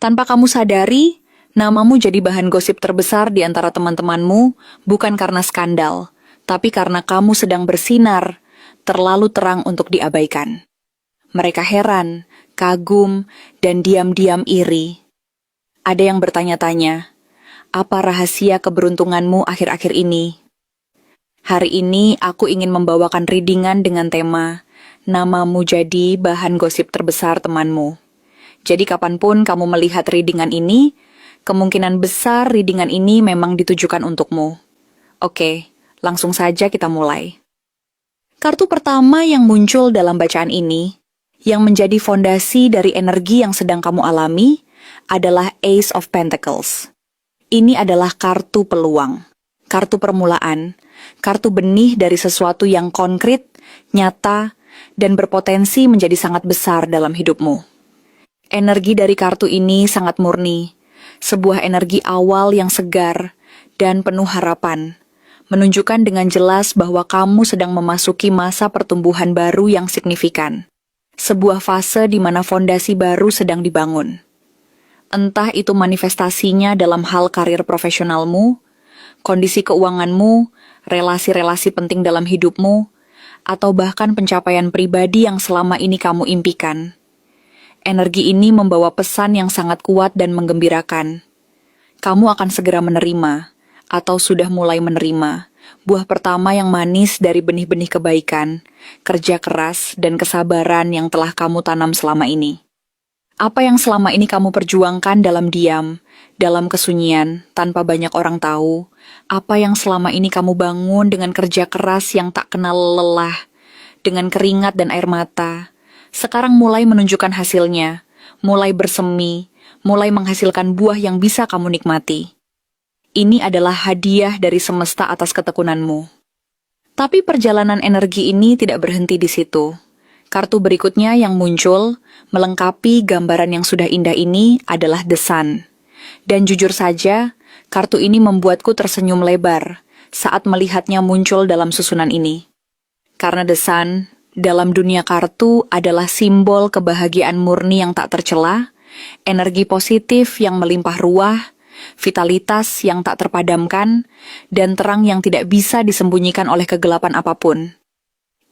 Tanpa kamu sadari, namamu jadi bahan gosip terbesar di antara teman-temanmu, bukan karena skandal, tapi karena kamu sedang bersinar, terlalu terang untuk diabaikan. Mereka heran, kagum, dan diam-diam iri. Ada yang bertanya-tanya, apa rahasia keberuntunganmu akhir-akhir ini? Hari ini aku ingin membawakan readingan dengan tema, namamu jadi bahan gosip terbesar temanmu. Jadi kapanpun kamu melihat readingan ini, kemungkinan besar readingan ini memang ditujukan untukmu. Oke, langsung saja kita mulai. Kartu pertama yang muncul dalam bacaan ini, yang menjadi fondasi dari energi yang sedang kamu alami, adalah Ace of Pentacles. Ini adalah kartu peluang, kartu permulaan, kartu benih dari sesuatu yang konkret, nyata, dan berpotensi menjadi sangat besar dalam hidupmu. Energi dari kartu ini sangat murni, sebuah energi awal yang segar dan penuh harapan, menunjukkan dengan jelas bahwa kamu sedang memasuki masa pertumbuhan baru yang signifikan. Sebuah fase di mana fondasi baru sedang dibangun. Entah itu manifestasinya dalam hal karir profesionalmu, kondisi keuanganmu, relasi-relasi penting dalam hidupmu, atau bahkan pencapaian pribadi yang selama ini kamu impikan. Energi ini membawa pesan yang sangat kuat dan menggembirakan. Kamu akan segera menerima, atau sudah mulai menerima, buah pertama yang manis dari benih-benih kebaikan, kerja keras, dan kesabaran yang telah kamu tanam selama ini. Apa yang selama ini kamu perjuangkan dalam diam, dalam kesunyian, tanpa banyak orang tahu, apa yang selama ini kamu bangun dengan kerja keras yang tak kenal lelah, dengan keringat dan air mata, sekarang mulai menunjukkan hasilnya, mulai bersemi, mulai menghasilkan buah yang bisa kamu nikmati. Ini adalah hadiah dari semesta atas ketekunanmu. Tapi perjalanan energi ini tidak berhenti di situ. Kartu berikutnya yang muncul, melengkapi gambaran yang sudah indah ini adalah The Sun. Dan jujur saja, kartu ini membuatku tersenyum lebar saat melihatnya muncul dalam susunan ini. Karena The Sun, dalam dunia kartu adalah simbol kebahagiaan murni yang tak tercela, energi positif yang melimpah ruah, vitalitas yang tak terpadamkan, dan terang yang tidak bisa disembunyikan oleh kegelapan apapun.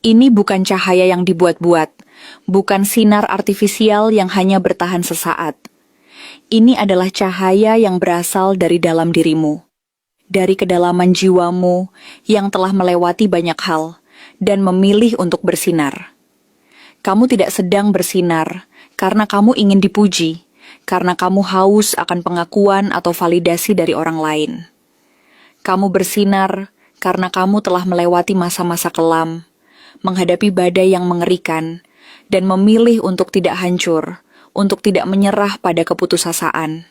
Ini bukan cahaya yang dibuat-buat, bukan sinar artifisial yang hanya bertahan sesaat. Ini adalah cahaya yang berasal dari dalam dirimu, dari kedalaman jiwamu yang telah melewati banyak hal, dan memilih untuk bersinar. Kamu tidak sedang bersinar karena kamu ingin dipuji, karena kamu haus akan pengakuan atau validasi dari orang lain. Kamu bersinar karena kamu telah melewati masa-masa kelam, menghadapi badai yang mengerikan, dan memilih untuk tidak hancur, untuk tidak menyerah pada keputusasaan.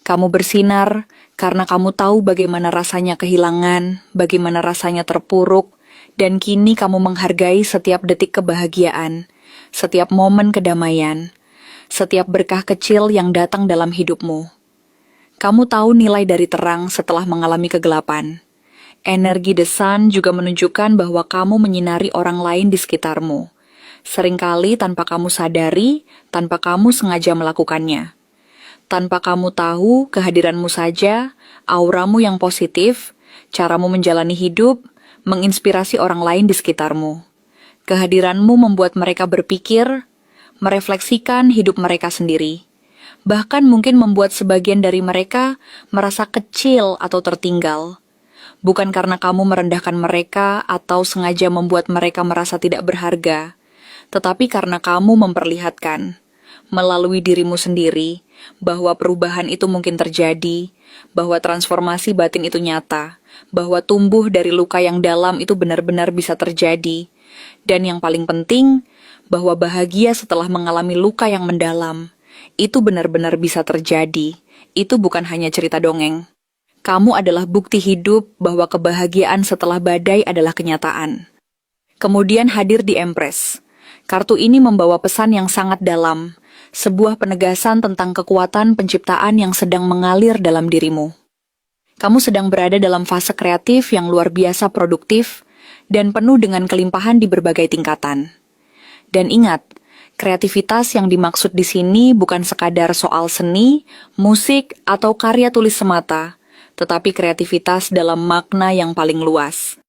Kamu bersinar karena kamu tahu bagaimana rasanya kehilangan, bagaimana rasanya terpuruk, dan kini kamu menghargai setiap detik kebahagiaan, setiap momen kedamaian, setiap berkah kecil yang datang dalam hidupmu. Kamu tahu nilai dari terang setelah mengalami kegelapan. Energi The Sun juga menunjukkan bahwa kamu menyinari orang lain di sekitarmu. Seringkali tanpa kamu sadari, tanpa kamu sengaja melakukannya. Tanpa kamu tahu, kehadiranmu saja, auramu yang positif, caramu menjalani hidup, menginspirasi orang lain di sekitarmu. Kehadiranmu membuat mereka berpikir, merefleksikan hidup mereka sendiri. Bahkan mungkin membuat sebagian dari mereka merasa kecil atau tertinggal. Bukan karena kamu merendahkan mereka atau sengaja membuat mereka merasa tidak berharga, tetapi karena kamu memperlihatkan, melalui dirimu sendiri, bahwa perubahan itu mungkin terjadi, bahwa transformasi batin itu nyata, bahwa tumbuh dari luka yang dalam itu benar-benar bisa terjadi, dan yang paling penting, bahwa bahagia setelah mengalami luka yang mendalam, itu benar-benar bisa terjadi, itu bukan hanya cerita dongeng. Kamu adalah bukti hidup bahwa kebahagiaan setelah badai adalah kenyataan. Kemudian hadir di Empress. Kartu ini membawa pesan yang sangat dalam, sebuah penegasan tentang kekuatan penciptaan yang sedang mengalir dalam dirimu. Kamu sedang berada dalam fase kreatif yang luar biasa produktif dan penuh dengan kelimpahan di berbagai tingkatan. Dan ingat, Kreativitas yang dimaksud di sini bukan sekadar soal seni, musik, atau karya tulis semata, tetapi kreativitas dalam makna yang paling luas.